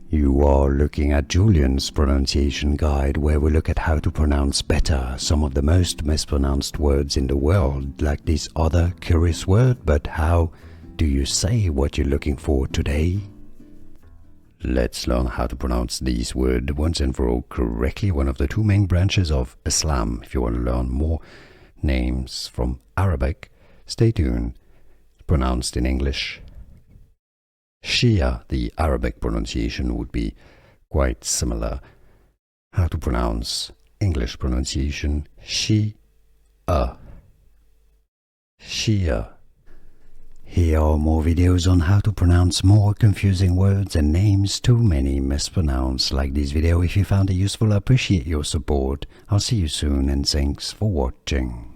You are looking at Julian's pronunciation guide, where we look at how to pronounce better some of the most mispronounced words in the world, like this other curious word. But how do you say what you're looking for today? Let's learn how to pronounce this word once and for all correctly, one of the two main branches of Islam. If you want to learn more names from Arabic, stay tuned. Pronounced in English. Shia, the Arabic pronunciation, would be quite similar. How to pronounce English pronunciation: Shia. Shia. Here are more videos on how to pronounce more confusing words and names too many mispronounced. Like this video if you found it useful. I appreciate your support. I'll see you soon and thanks for watching.